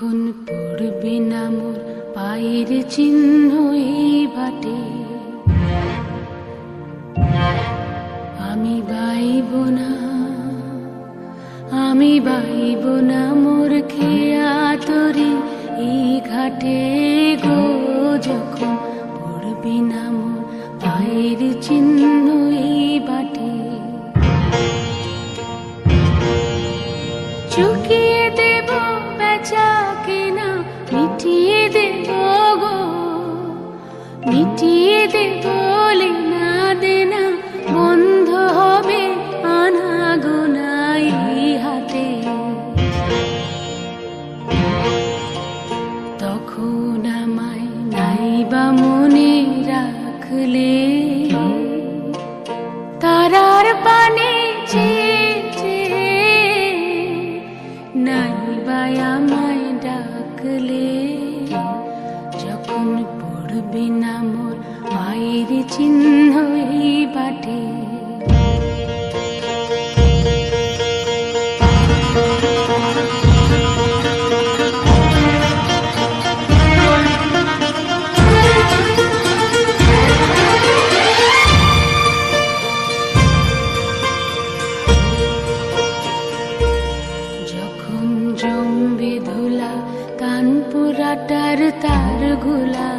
কোন পড়বে না মোর পায়ের চিহ্ন এই বাটে, আমি বাইব না, আমি বাইব না মোর খেয়া তরি এই ঘাটে গো। যখন পড়বে না মোর পায়ের চিহ্ন এই বাটে, চুকিয়ে দেব বেচা কেনা, মিটিয়ে দেব গো, মিটিয়ে দেব লেনা দেনা, বন্ধ হবে আনা গোনা এই হাটে। তখন আমায় নাইবা মনে রাখলে, তারার পানে নাইবা আমায় ডাকলে, যখন পড়বে না মোর পায়ের চিহ্ন এই বাটে। জমবে ধুলা কানপুরাটার তার গুলা,